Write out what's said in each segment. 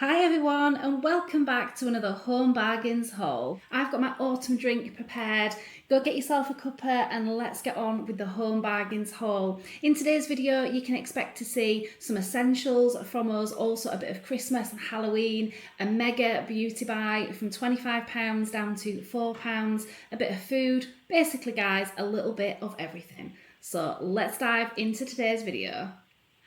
Hi everyone and welcome back to another Home Bargains haul. I've got my autumn drink prepared. Go get yourself a cuppa and let's get on with the Home Bargains haul. In today's video you can expect to see some essentials from us, also a bit of Christmas and Halloween, a mega beauty buy from £25 down to £4, a bit of food, basically guys a little bit of everything. So let's dive into today's video.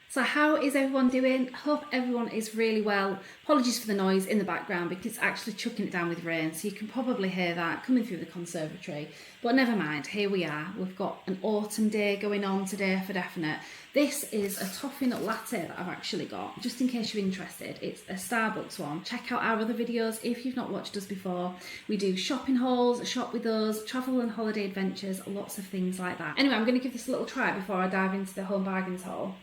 So how is everyone doing? Hope everyone is really well. Apologies for the noise in the background because it's actually chucking it down with rain, so you can probably hear that coming through the conservatory. But never mind, here we are. We've got an autumn day going on today for definite. This is a toffee nut latte that I've actually got, just in case you're interested. It's a Starbucks one. Check out our other videos if you've not watched us before. We do shopping hauls, shop with us, travel and holiday adventures, lots of things like that. Anyway, I'm going to give this a little try before I dive into the Home Bargains haul.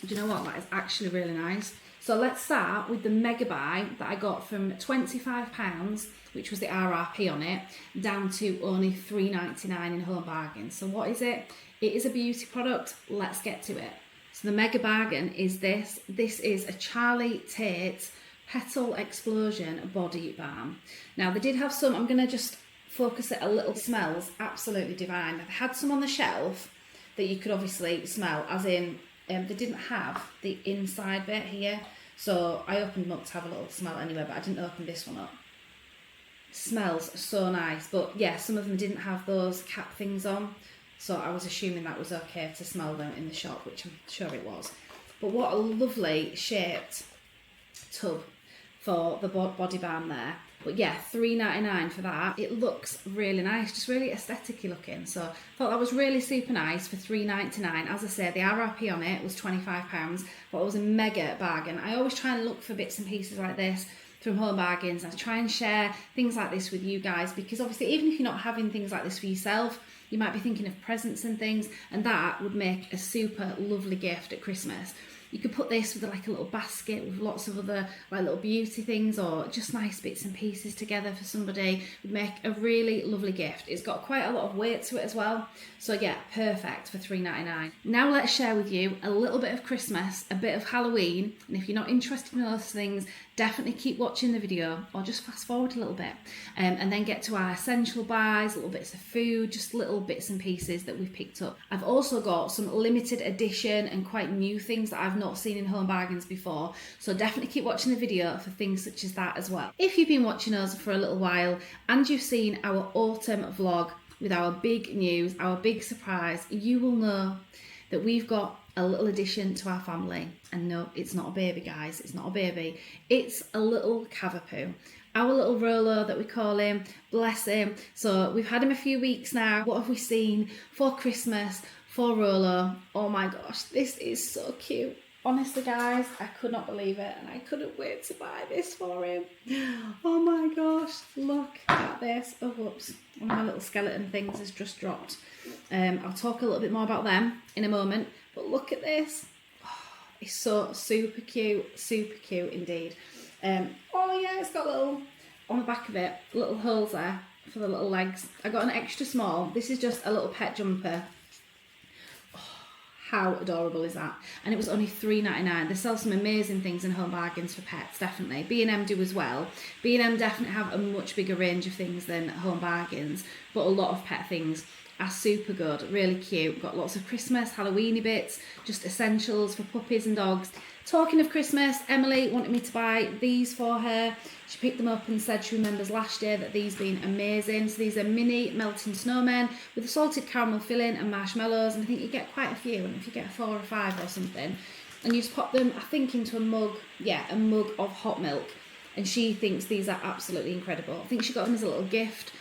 Do you know what? That is actually really nice. So let's start with the mega buy that I got from £25, which was the RRP on it, down to only £3.99 in Home Bargains. So what is it? It is a beauty product. Let's get to it. So the mega bargain is this. This is a Charlie Tate Petal Explosion Body Balm. Now they did have some, I'm going to just focus it a little. It smells absolutely divine. They had some on the shelf that you could obviously smell, as in, they didn't have the inside bit here, so I opened them up to have a little smell anyway, but I didn't open this one up. It smells so nice, but yeah, some of them didn't have those cap things on, so I was assuming that was okay to smell them in the shop, which I'm sure it was. But what a lovely shaped tub for the body balm there. But yeah, £3.99 for that. It looks really nice, just really aesthetic-y looking. So I thought that was really super nice for £3.99. As I say, the RRP on it was £25, but it was a mega bargain. I always try and look for bits and pieces like this from Home Bargains. I try and share things like this with you guys, because obviously even if you're not having things like this for yourself, you might be thinking of presents and things, and that would make a super lovely gift at Christmas. You could put this with like a little basket with lots of other like little beauty things, or just nice bits and pieces together for somebody. Would make a really lovely gift. It's got quite a lot of weight to it as well. So yeah, perfect for £3.99. Now let's share with you a little bit of Christmas, a bit of Halloween. And if you're not interested in those things, definitely keep watching the video or just fast forward a little bit. And then get to our essential buys, little bits of food, just little bits and pieces that we've picked up. I've also got some limited edition and quite new things that I've not seen in Home Bargains before, so definitely keep watching the video for things such as that as well. If you've been watching us for a little while and you've seen our autumn vlog with our big news, our big surprise, you will know that we've got a little addition to our family. And no, it's not a baby, guys, it's not a baby, it's a little Cavapoo. Our little Rolo that we call him, bless him. So we've had him a few weeks now. What have we seen for Christmas for Rolo? Oh my gosh, this is so cute. Honestly guys, I could not believe it, and I couldn't wait to buy this for him. Oh my gosh, look at this. Oh whoops, one of my little skeleton things has just dropped. I'll talk a little bit more about them in a moment, but look at this. Oh, it's so super cute indeed. Oh yeah, it's got little, on the back of it, little holes there for the little legs. I got an extra small. This is just a little pet jumper. How adorable is that? And it was only £3.99. They sell some amazing things in Home Bargains for pets, definitely. B&M do as well. B&M definitely have a much bigger range of things than Home Bargains, but a lot of pet things are super good, really cute. Got lots of Christmas, Halloweeny bits, just essentials for puppies and dogs. Talking of Christmas, Emily wanted me to buy these for her. She picked them up and said she remembers last year that these been amazing. So these are mini melting snowmen with a salted caramel filling and marshmallows, and I think you get quite a few, and if you get 4 or 5 or something, and you just pop them, I think, into a mug, yeah, a mug of hot milk, and she thinks these are absolutely incredible. I think she got them as a little gift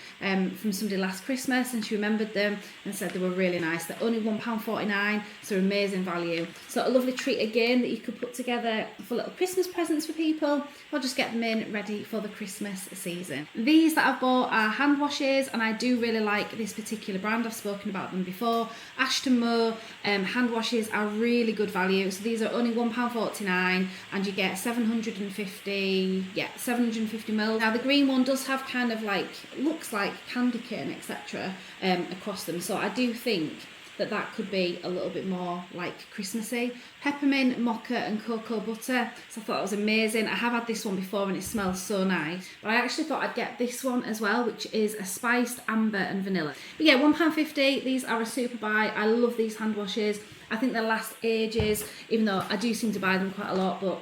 from somebody last Christmas, and she remembered them and said they were really nice. They're only £1.49, so amazing value. So a lovely treat again that you could put together for little Christmas presents for people, or just get them in ready for the Christmas season. These that I've bought are hand washes, and I do really like this particular brand. I've spoken about them before. Ashton Moore hand washes are really good value. So these are only £1.49, and you get 750 ml. Now the green one does have kind of like, looks like candy cane, etc. Across them. So I do think that could be a little bit more like Christmassy. Peppermint, mocha and cocoa butter. So I thought that was amazing. I have had this one before and it smells so nice. But I actually thought I'd get this one as well, which is a spiced amber and vanilla. But yeah, £1.50. These are a super buy. I love these hand washes. I think they last ages, even though I do seem to buy them quite a lot, but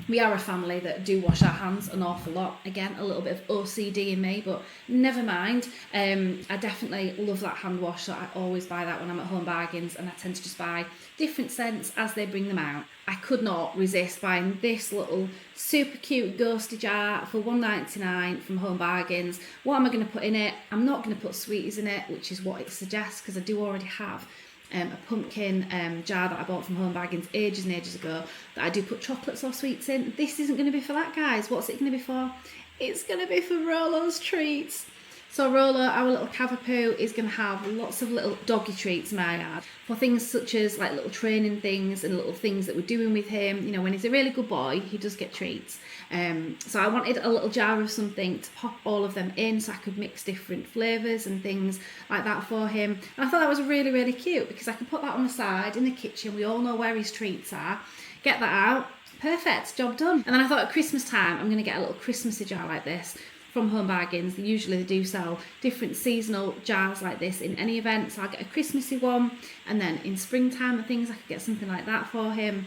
we are a family that do wash our hands an awful lot. Again, a little bit of OCD in me, but never mind. I definitely love that hand wash, so I always buy that when I'm at Home Bargains, and I tend to just buy different scents as they bring them out. I could not resist buying this little super cute ghosty jar for £1.99 from Home Bargains. What am I going to put in it? I'm not going to put sweeties in it, which is what it suggests, because I do already have a pumpkin jar that I bought from Home Bargains ages and ages ago that I do put chocolates or sweets in. This isn't going to be for that, guys. What's it going to be for? It's going to be for Rolo's treats. So Rolo, our little Cavapoo, is going to have lots of little doggy treats, may I add, for things such as like little training things and little things that we're doing with him. You know, when he's a really good boy, he does get treats. So I wanted a little jar of something to pop all of them in so I could mix different flavours and things like that for him. And I thought that was really, really cute because I could put that on the side in the kitchen. We all know where his treats are. Get that out. Perfect, job done. And then I thought at Christmas time, I'm going to get a little Christmassy jar like this from Home Bargains. Usually they do sell different seasonal jars like this in any event, so I'll get a Christmassy one, and then in springtime and things I could get something like that for him.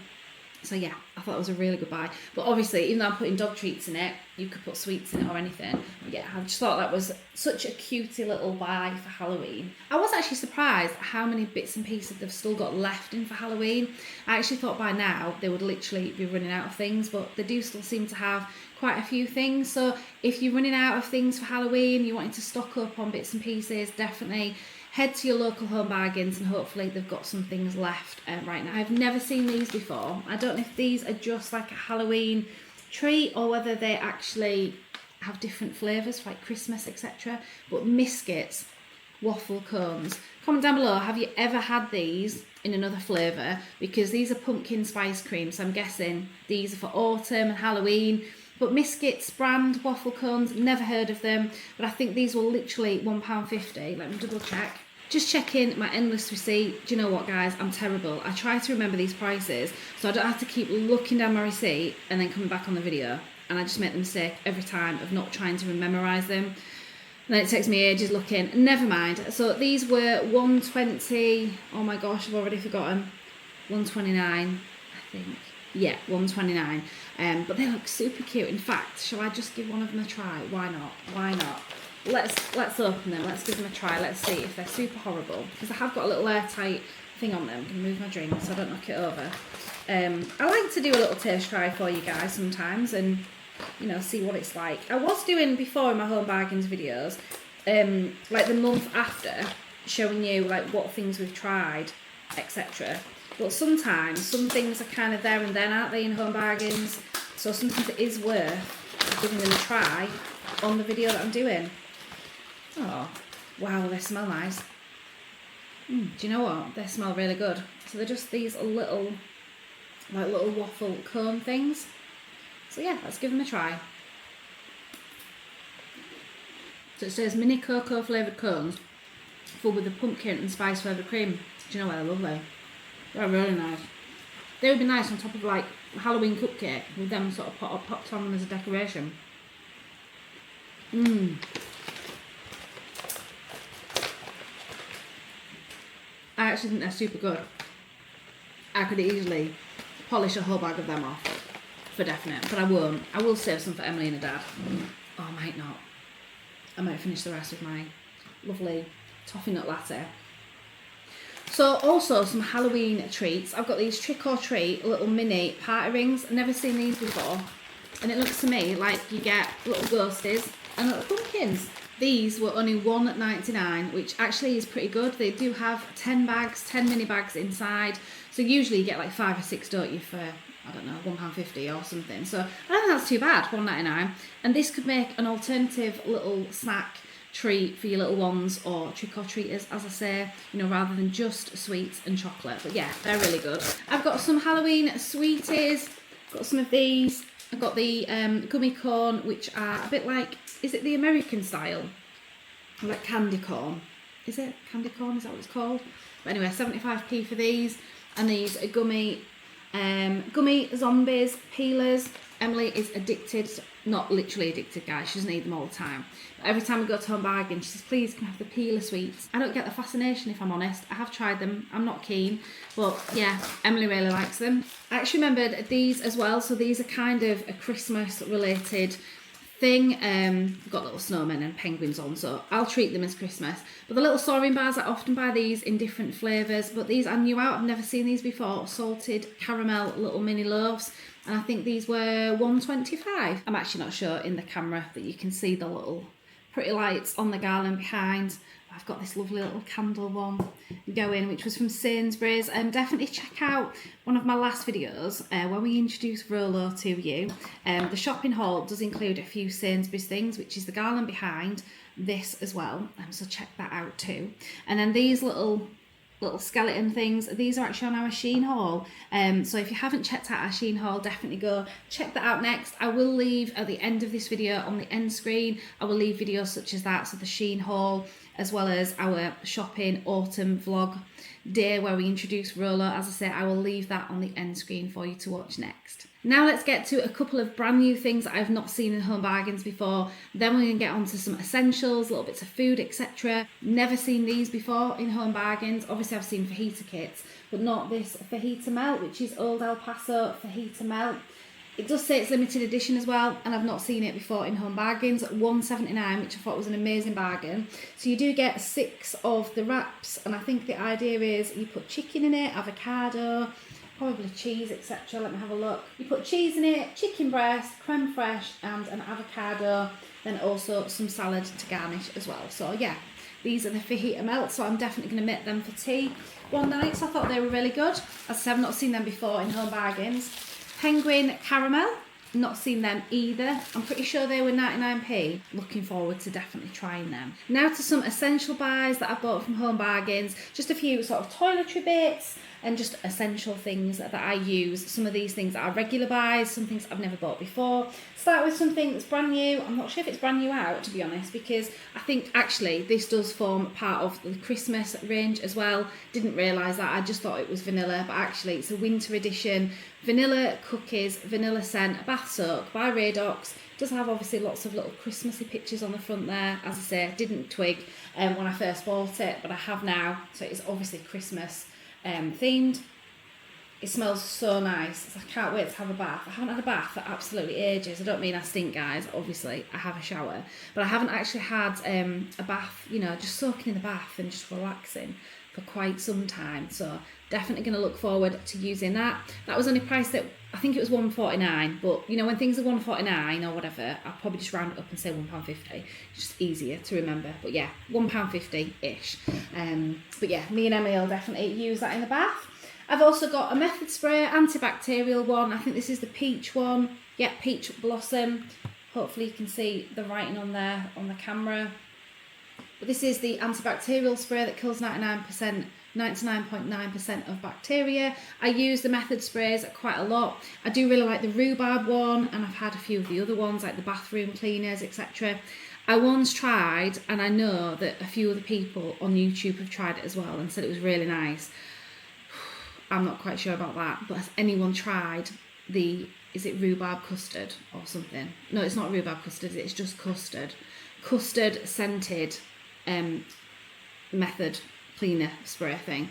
So yeah, I thought it was a really good buy. But obviously, even though I'm putting dog treats in it, you could put sweets in it or anything. But yeah, I just thought that was such a cutie little buy for Halloween. I was actually surprised at how many bits and pieces they've still got left in for Halloween. I actually thought by now they would literally be running out of things, but they do still seem to have quite a few things. So if you're running out of things for Halloween, you're wanting to stock up on bits and pieces, definitely head to your local Home Bargains and hopefully they've got some things left right now. I've never seen these before. I don't know if these are just like a Halloween treat or whether they actually have different flavours like Christmas, etc. But Miscuits waffle cones. Comment down below, have you ever had these in another flavour? Because these are pumpkin spice cream, so I'm guessing these are for autumn and Halloween. But Miscuits brand waffle cones, never heard of them, but I think these were literally £1.50. Let me double check. Just checking my endless receipt. Do you know what, guys? I'm terrible. I try to remember these prices so I don't have to keep looking down my receipt and then coming back on the video. And I just make the mistake every time of not trying to memorise them. And then it takes me ages looking. Never mind. So these were £1.20. Oh my gosh, I've already forgotten. £1.29, I think. Yeah, £1.29. But they look super cute. In fact, shall I just give one of them a try? Why not? Why not? Let's open them. Let's give them a try. Let's see if they're super horrible. Because I have got a little airtight thing on them. I'm going to move my drink so I don't knock it over. I like to do a little taste try for you guys sometimes and, you know, see what it's like. I was doing before in my Home Bargains videos, like the month after, showing you like what things we've tried, etc. But sometimes some things are kind of there and then, aren't they, in Home Bargains? So sometimes it is worth giving them a try on the video that I'm doing. Oh, wow, they smell nice. Do you know what? They smell really good. So they're just these little, like little waffle cone things. So yeah, let's give them a try. So it says mini cocoa flavoured cones full with the pumpkin and spice flavoured cream. Do you know what? They're lovely. They're really nice. They would be nice on top of like Halloween cupcake with them sort of popped on as a decoration. I actually think they're super good. I could easily polish a whole bag of them off for definite, but I won't. I will save some for Emily and her dad. Oh, I might not. I might finish the rest with my lovely toffee nut latte. So also some Halloween treats. I've got these trick or treat little mini party rings. I've never seen these before. And it looks to me like you get little ghosties and little pumpkins. These were only £1.99, which actually is pretty good. They do have 10 bags, 10 mini bags inside. So usually you get like 5 or 6, don't you, for, I don't know, £1.50 or something. So I don't think that's too bad, £1.99. And this could make an alternative little snack treat for your little ones or trick-or-treaters, as I say, you know, rather than just sweets and chocolate. But yeah, they're really good. I've got some Halloween sweeties. Got some of these. I've got the gummy corn, which are a bit like, is it the American style? Like candy corn. Is it candy corn? Is that what it's called? But anyway, 75p for these. And these are gummy zombies peelers. Emily is addicted, not literally addicted, guys, she doesn't eat them all the time. But every time we go to Home Bargain, she says, please can I have the peeler sweets. I don't get the fascination, if I'm honest. I have tried them, I'm not keen, but yeah, Emily really likes them. I actually remembered these as well, so these are kind of a Christmas related thing. Got little snowmen and penguins on, so I'll treat them as Christmas. But the little soaring bars, I often buy these in different flavours, but these are new out, I've never seen these before. Salted caramel little mini loaves, and I think these were $1.25. I'm actually not sure in the camera that you can see the little pretty lights on the garland behind. I've got this lovely little candle one going, which was from Sainsbury's. Definitely check out one of my last videos where we introduced Rolo to you. The shopping haul does include a few Sainsbury's things, which is the garland behind this as well. So check that out too. And then these little skeleton things, these are actually on our Shein haul. So if you haven't checked out our Shein haul, definitely go check that out next. I will leave at the end of this video on the end screen, I will leave videos such as that, so the Shein haul, as well as our shopping autumn vlog day where we introduce Rolo. As I say, I will leave that on the end screen for you to watch next. Now let's get to a couple of brand new things that I've not seen in Home Bargains before. Then we're going to get on to some essentials, little bits of food, etc. Never seen these before in Home Bargains. Obviously I've seen fajita kits, but not this fajita melt, which is Old El Paso fajita melt. It does say it's limited edition as well, and I've not seen it before in Home Bargains. $1.79, which I thought was an amazing bargain. So you do get 6 of the wraps, and I think the idea is you put chicken in it, avocado, probably cheese, etc. Let me have a look. You put cheese in it, chicken breast, creme fraiche, and an avocado, then also some salad to garnish as well. So yeah, these are the fajita melts, so I'm definitely going to make them for tea one night. So I thought they were really good. As I said, I've not seen them before in Home Bargains. Penguin caramel, not seen them either. I'm pretty sure they were 99p. Looking forward to definitely trying them. Now to some essential buys that I bought from Home Bargains. Just a few sort of toiletry bits and just essential things that I use. Some of these things are regular buys, some things I've never bought before. Start with something that's brand new. I'm not sure if it's brand new out, to be honest, because I think actually this does form part of the Christmas range as well. Didn't realise that, I just thought it was vanilla, but actually it's a winter edition. Vanilla cookies, vanilla scent, bath soak by Radox. It does have obviously lots of little Christmassy pictures on the front there. As I say, I didn't twig when I first bought it, but I have now, so it's obviously Christmas themed. It smells so nice. I can't wait to have a bath. I haven't had a bath for absolutely ages. I don't mean I stink, guys. Obviously, I have a shower, but I haven't actually had a bath, you know, just soaking in the bath and just relaxing for quite some time. So definitely going to look forward to using that. That was only priced at, I think it was $1.49, but you know, when things are $1.49 or whatever, I'll probably just round it up and say £1.50. It's just easier to remember. But yeah, £1.50-ish. But yeah, me and Emily will definitely use that in the bath. I've also got a Method Spray antibacterial one. I think this is the peach one. Yeah, Peach Blossom. Hopefully you can see the writing on there on the camera. But this is the antibacterial spray that kills 99.9% of bacteria. I use the Method sprays quite a lot. I do really like the rhubarb one, and I've had a few of the other ones like the bathroom cleaners, etc. I once tried, and I know that a few other people on YouTube have tried it as well and said it was really nice. I'm not quite sure about that, but has anyone tried the, is it rhubarb custard or something? No, it's not rhubarb custard, it's just custard. Custard scented Method cleaner spray thing.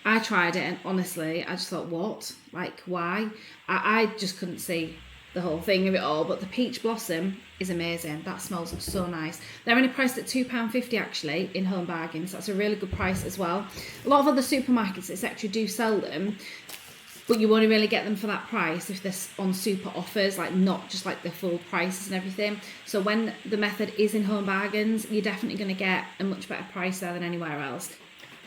I tried it and honestly I just thought, what? Like, why? I just couldn't see the whole thing of it all, but the Peach Blossom is amazing. That smells so nice. They're only priced at £2.50 actually in Home Bargains. That's a really good price as well. A lot of other supermarkets etc do sell them, but you only really get them for that price if they're on super offers, like not just like the full prices and everything. So when the Method is in Home Bargains, you're definitely going to get a much better price there than anywhere else.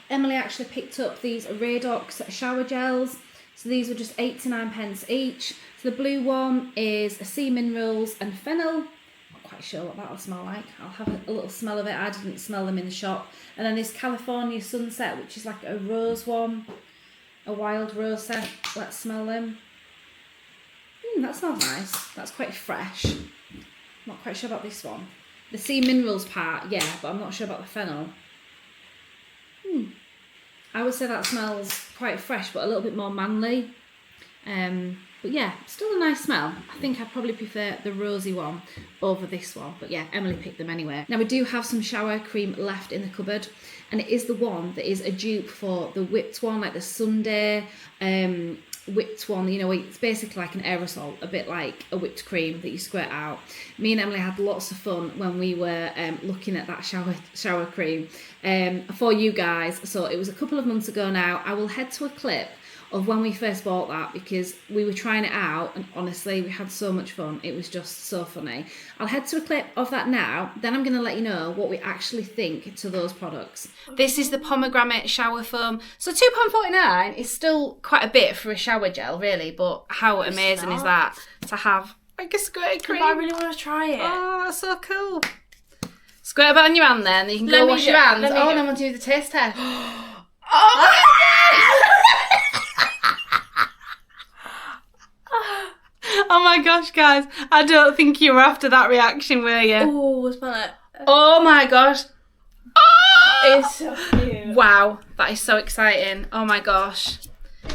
Emily actually picked up these Radox shower gels. So these were just 89p each. So the blue one is a sea minerals and fennel. Not quite sure what that'll smell like. I'll have a little smell of it. I didn't smell them in the shop. And then this California Sunset, which is like a rose one. A wild rose scent. Let's smell them. That smells nice. That's quite fresh. Not quite sure about this one. The sea minerals part, yeah, but I'm not sure about the fennel. I would say that smells quite fresh, but a little bit more manly. But yeah, still a nice smell. I think I'd probably prefer the rosy one over this one. But yeah, Emily picked them anyway. Now we do have some shower cream left in the cupboard, and it is the one that is a dupe for the whipped one, like the Sunday whipped one. You know, it's basically like an aerosol, a bit like a whipped cream that you squirt out. Me and Emily had lots of fun when we were looking at that shower cream for you guys. So it was a couple of months ago now. I will head to a clip of when we first bought that, because we were trying it out and honestly we had so much fun. It was just so funny. I'll head to a clip of that now, then I'm going to let you know what we actually think to those products. This is the pomegranate shower foam. So £2.49 is still quite a bit for a shower gel really, but how amazing is that to have like a squirty cream? I really want to try it. Oh, that's so cool. Squirt a bit on your hand then you can go wash your hands. Oh, and I'm going to do the taste test. Oh my God! Oh my gosh, guys. I don't think you were after that reaction, were you? Oh, smell it. Oh my gosh. Oh! It's so cute. Wow, that is so exciting. Oh my gosh.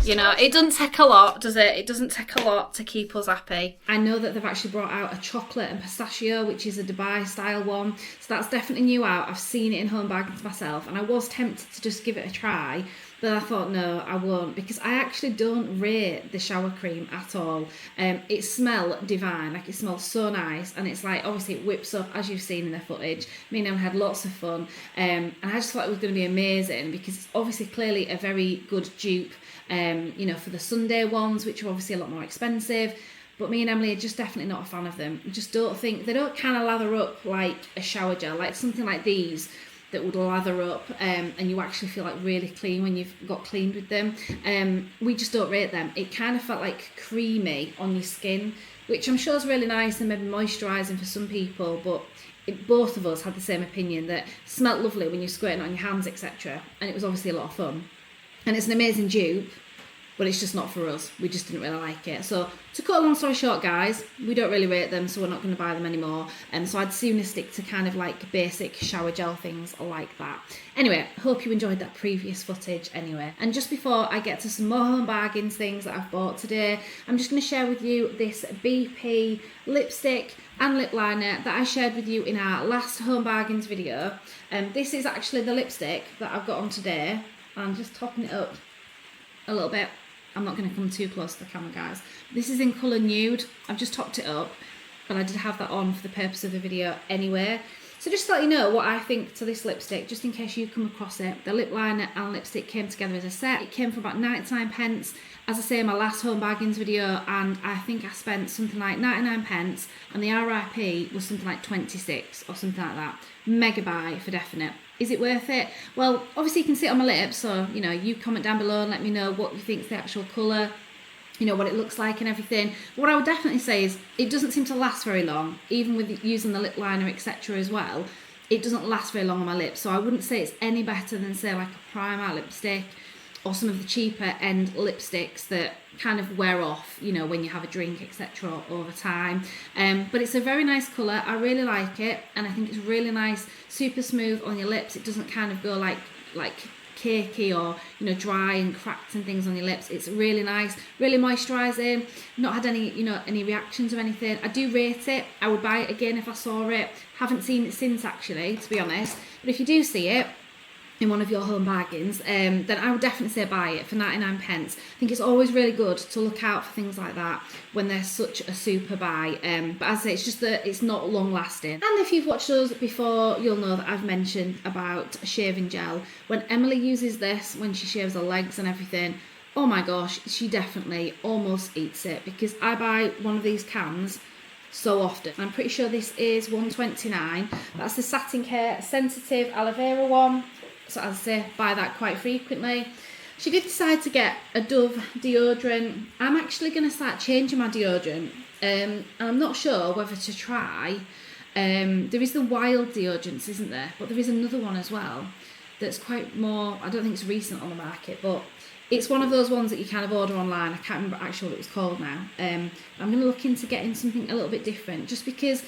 You know, it doesn't take a lot, does it? It doesn't take a lot to keep us happy. I know that they've actually brought out a chocolate and pistachio, which is a Dubai style one. So that's definitely new out. I've seen it in Home Bargains myself, and I was tempted to just give it a try. But I thought, no, I won't, because I actually don't rate the shower cream at all. It smells divine, like it smells so nice, and it's like, obviously it whips up, as you've seen in the footage. Me and Em had lots of fun, and I just thought it was going to be amazing, because it's obviously clearly a very good dupe, you know, for the Sunday ones, which are obviously a lot more expensive. But me and Emily are just definitely not a fan of them. I just don't think, they don't kind of lather up like a shower gel, like something like these that would lather up and you actually feel like really clean when you've got cleaned with them. We just don't rate them. It kind of felt like creamy on your skin, which I'm sure is really nice and maybe moisturising for some people, but both of us had the same opinion that it smelled lovely when you're squirting it on your hands, etc. And it was obviously a lot of fun. And it's an amazing dupe, but it's just not for us. We just didn't really like it. So to cut a long story short, guys, we don't really rate them, so we're not going to buy them anymore. And so I'd sooner stick to kind of like basic shower gel things like that. Anyway, hope you enjoyed that previous footage anyway. And just before I get to some more Home Bargains things that I've bought today, I'm just going to share with you this BP lipstick and lip liner that I shared with you in our last Home Bargains video. This is actually the lipstick that I've got on today. I'm just topping it up a little bit. I'm not going to come too close to the camera, guys. This is in colour nude. I've just topped it up, but I did have that on for the purpose of the video anyway. So just to let you know what I think to this lipstick, just in case you come across it. The lip liner and lipstick came together as a set. It came for about 99p. As I say in my last Home Bargains video, and I think I spent something like 99p, and the RIP was something like 26 or something like that. Mega buy for definite. Is it worth it? Well, obviously you can see it on my lips, so, you know, you comment down below and let me know what you think is the actual colour, you know, what it looks like and everything. What I would definitely say is it doesn't seem to last very long, even with using the lip liner, etc. as well. It doesn't last very long on my lips, so I wouldn't say it's any better than, say, like a Primark lipstick or some of the cheaper end lipsticks that kind of wear off, you know, when you have a drink, etc. over time. But it's a very nice colour. I really like it, and I think it's really nice, super smooth on your lips. It doesn't kind of go like cakey or, you know, dry and cracked and things on your lips. It's really nice, really moisturising. Not had any, you know, any reactions or anything. I do rate it. I would buy it again if I saw it. Haven't seen it since, actually, to be honest. But if you do see it in one of your Home Bargains, then I would definitely say buy it for 99p. I think it's always really good to look out for things like that when they're such a super buy. But as I say, it's just that it's not long lasting. And if you've watched us before, you'll know that I've mentioned about shaving gel. When Emily uses this, when she shaves her legs and everything, oh my gosh, she definitely almost eats it, because I buy one of these cans so often. I'm pretty sure this is £1.29. That's the Satin Care Sensitive Aloe Vera one. So as I say, buy that quite frequently. She did decide to get a Dove deodorant. I'm actually going to start changing my deodorant. And I'm not sure whether to try. There is the Wild deodorants, isn't there? But there is another one as well that's quite more, I don't think it's recent on the market, but it's one of those ones that you kind of order online. I can't remember actually what it was called now. I'm going to look into getting something a little bit different, just because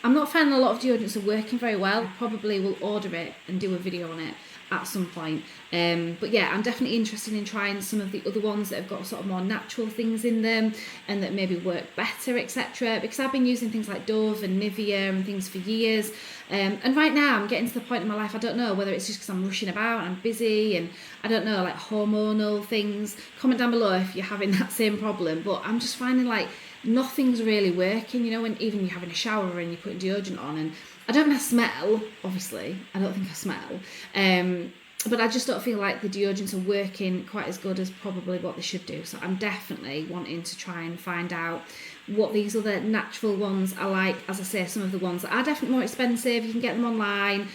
I'm not finding a lot of deodorants are working very well. Probably will order it and do a video on it. at some point. But yeah, I'm definitely interested in trying some of the other ones that have got sort of more natural things in them and that maybe work better, etc. Because I've been using things like Dove and Nivea and things for years. And right now I'm getting to the point in my life, I don't know whether it's just because I'm rushing about and I'm busy and I don't know, like hormonal things. Comment down below if you're having that same problem. But I'm just finding like nothing's really working, you know, when even you're having a shower and you're putting deodorant on, and I don't smell, obviously. I don't think I smell. But I just don't feel like the deodorants are working quite as good as probably what they should do. So I'm definitely wanting to try and find out what these other natural ones are like. As I say, some of the ones that are definitely more expensive, you can get them online.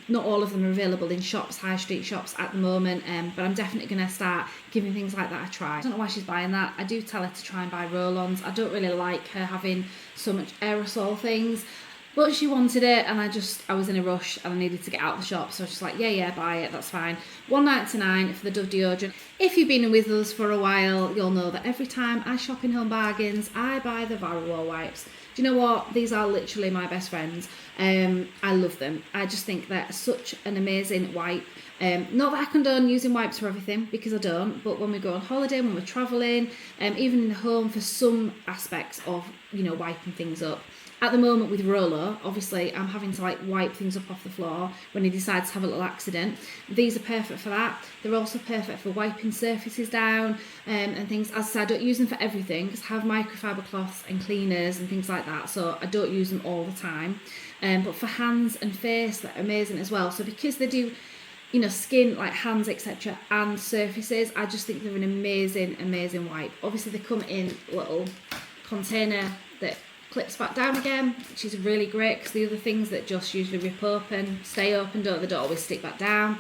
Not all of them are available in shops, high street shops at the moment. But I'm definitely going to start giving things like that a try. I don't know why she's buying that. I do tell her to try and buy roll-ons. I don't really like her having so much aerosol things. But she wanted it, and I was in a rush and I needed to get out of the shop, so I was just like, yeah, buy it, that's fine. $1.99 for the Dove deodorant. If you've been with us for a while, you'll know that every time I shop in Home Bargains, I buy the Varroa wipes. Do you know what? These are literally my best friends. I love them. I just think they're such an amazing wipe. Not that I condone using wipes for everything, because I don't, but when we go on holiday, when we're travelling, even in the home for some aspects of, you know, wiping things up. At the moment with Rolo, obviously I'm having to like wipe things up off the floor when he decides to have a little accident. These are perfect for that. They're also perfect for wiping surfaces down and things. As I said, I don't use them for everything because I have microfiber cloths and cleaners and things like that, so I don't use them all the time. But for hands and face, they're amazing as well. So because they do, you know, skin, like hands, etc., and surfaces, I just think they're an amazing wipe. Obviously they come in a little container that clips back down again, which is really great, because the other things that just usually rip open, stay open, they don't always stick back down.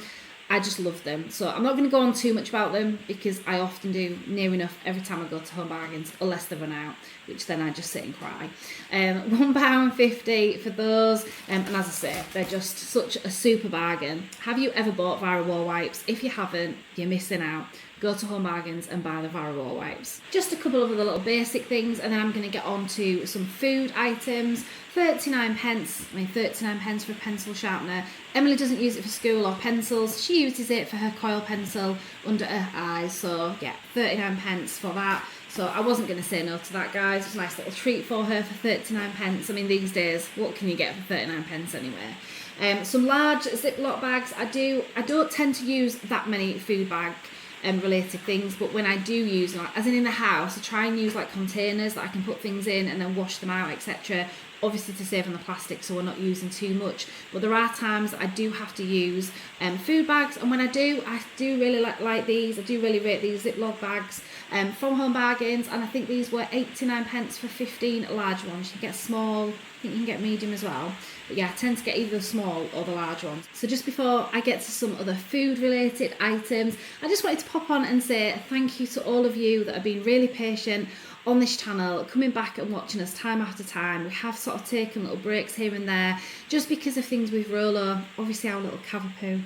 I just love them. So I'm not going to go on too much about them, because I often do near enough every time I go to Home Bargains, unless they run out, which then I just sit and cry. £1.50 for those, and as I say, they're just such a super bargain. Have you ever bought Varroa wipes? If you haven't, you're missing out. Go to Home Bargains and buy the Varroa wipes. Just a couple of other little basic things, and then I'm going to get on to some food items. 39 pence, 39 pence for a pencil sharpener. Emily doesn't use it for school or pencils. She uses it for her coil pencil under her eyes. So yeah, 39 pence for that. So I wasn't going to say no to that, guys. It's a nice little treat for her for 39 pence. I mean, these days, what can you get for 39 pence anyway? Some large Ziploc bags. I don't tend to use that many food bag related things, but when I do use them, as in the house, I try and use like containers that I can put things in and then wash them out, etc. Obviously to save on the plastic, so we're not using too much. But there are times that I do have to use food bags, and when I do really like these. I do really rate these Ziploc bags from Home Bargains, and I think these were 89 pence for 15 large ones. You can get small, I think you can get medium as well. But yeah, I tend to get either the small or the large ones. So just before I get to some other food related items, I just wanted to pop on and say thank you to all of you that have been really patient on this channel, coming back and watching us time after time. We have sort of taken little breaks here and there just because of things with Rolo, obviously our little Cavapoo.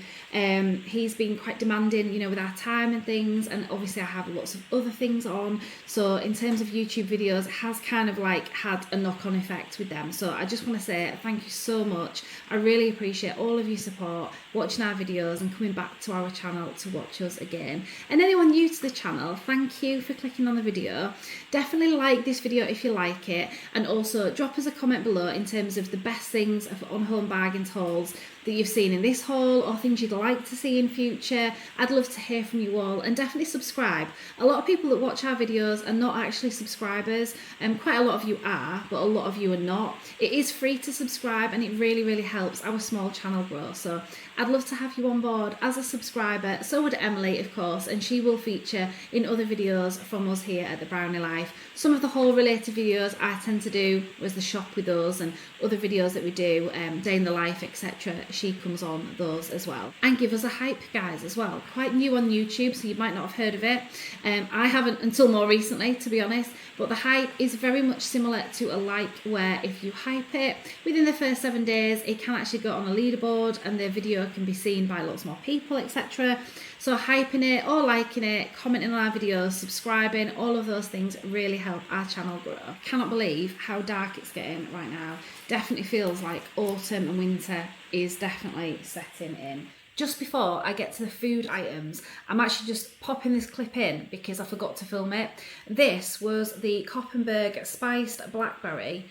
He's been quite demanding, you know, with our time and things, and obviously I have lots of other things on, so in terms of YouTube videos, it has kind of like had a knock-on effect with them. So I just want to say thank you so much. I really appreciate all of your support, watching our videos and coming back to our channel to watch us again. And anyone new to the channel, thank you for clicking on the video. Definitely like this video if you like it, and also drop us a comment below in terms of the best things on Home Bargains hauls that you've seen in this haul, or things you'd like to see in future. I'd love to hear from you all, and definitely subscribe. A lot of people that watch our videos are not actually subscribers, and quite a lot of you are, but a lot of you are not. It is free to subscribe, and it really helps our small channel grow. So I'd love to have you on board as a subscriber. So would Emily, of course, and she will feature in other videos from us here at The Brownie Life. Some of the haul related videos I tend to do was the shop with us, and other videos that we do, day in the life, etc. She comes on those as well. And give us a hype, guys, as well. Quite new on YouTube, so you might not have heard of it. I haven't until more recently, to be honest, but the hype is very much similar to a like, where if you hype it within the first 7 days, it can actually go on a leaderboard and the video can be seen by lots more people, etc. So hyping it or liking it, commenting on our videos, subscribing, all of those things really help our channel grow. I cannot believe how dark it's getting right now. Definitely feels like autumn and winter is definitely setting in. Just before I get to the food items, I'm actually just popping this clip in because I forgot to film it. This was the Koppenberg Spiced Blackberry,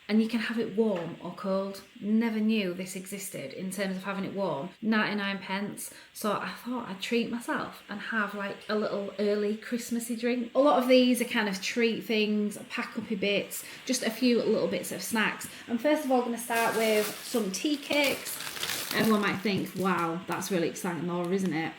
and you can have it warm or cold. Never knew this existed in terms of having it warm. 99 pence. So I thought I'd treat myself and have like a little early Christmassy drink. A lot of these are kind of treat things, pack-uppy bits, just a few little bits of snacks. I'm first of all going to start with some tea cakes. Everyone might think, wow, that's really exciting, Laura, isn't it?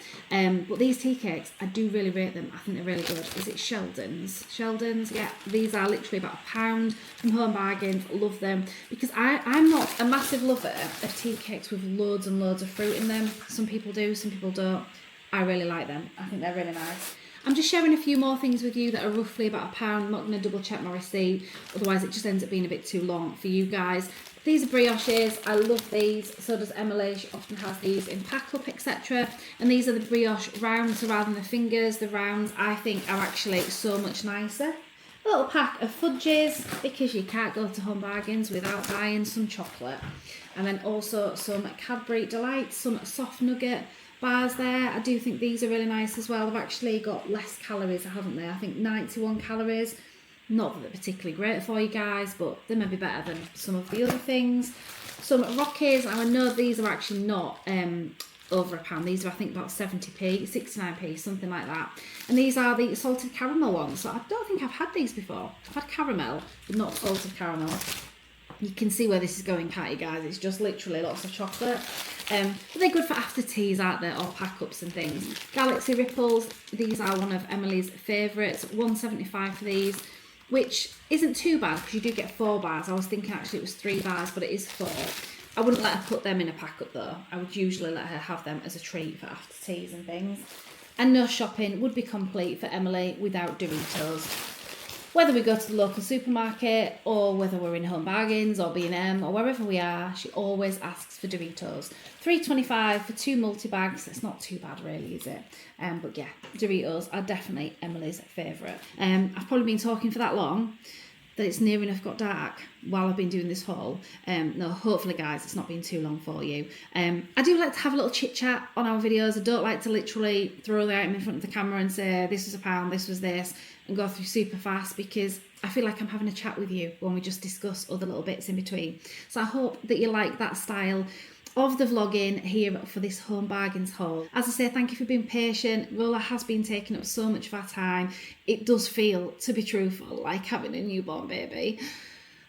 But these tea cakes, I do really rate them. I think they're really good. Is it Sheldon's? Sheldon's, yeah. These are literally about £1 from Home Bargains. Love them. Because I'm not a massive lover of tea cakes with loads and loads of fruit in them. Some people do, some people don't. I really like them. I think they're really nice. I'm just sharing a few more things with you that are roughly about £1. I'm not going to double check my receipt, otherwise it just ends up being a bit too long for you guys. These are brioches. I love these. So does Emily. She often has these in pack-up, etc. And these are the brioche rounds, so rather than the fingers, the rounds I think are actually so much nicer. A little pack of fudges, because you can't go to Home Bargains without buying some chocolate. And then also some Cadbury Delights, some soft nugget bars there. I do think these are really nice as well. They've actually got less calories, haven't they? I think 91 calories. Not that they're particularly great for you guys, but they may be better than some of the other things. Some Rockies, and I know these are actually not over £1. These are, I think, about 70p, 69p, something like that. And these are the salted caramel ones. So I don't think I've had these before. I've had caramel, but not salted caramel. You can see where this is going, can't you guys? It's just literally lots of chocolate. But they're good for after teas, aren't they? Or pack-ups and things. Galaxy Ripples, these are one of Emily's favourites. £1.75 for these, which isn't too bad because you do get 4 bars. I was thinking actually it was 3 bars, but it is 4. I wouldn't let her put them in a pack-up though. I would usually let her have them as a treat for after teas and things. And no shopping would be complete for Emily without Doritos. Whether we go to the local supermarket or whether we're in Home Bargains or B&M or wherever we are, she always asks for Doritos. $3.25 for 2 multi-bags. It's not too bad really, is it? But yeah, Doritos are definitely Emily's favourite. I've probably been talking for that long that it's near enough got dark while I've been doing this haul. No, hopefully guys, it's not been too long for you. I do like to have a little chit chat on our videos. I don't like to literally throw the item in front of the camera and say this was £1, this was this, and go through super fast, because I feel like I'm having a chat with you when we just discuss other little bits in between. So I hope that you like that style of the vlogging here for this Home Bargains haul. As I say, thank you for being patient. Rolla has been taking up so much of our time. It does feel, to be truthful, like having a newborn baby.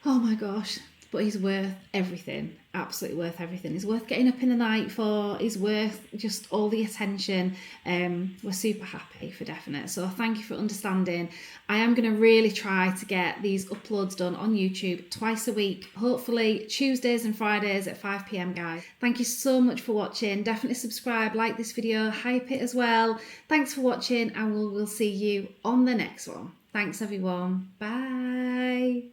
Oh my gosh. But he's worth everything. Absolutely worth everything. He's worth getting up in the night for. He's worth just all the attention. We're super happy for definite. So thank you for understanding. I am going to really try to get these uploads done on YouTube twice a week. Hopefully Tuesdays and Fridays at 5 p.m, guys. Thank you so much for watching. Definitely subscribe, like this video, hype it as well. Thanks for watching, and we'll see you on the next one. Thanks everyone. Bye.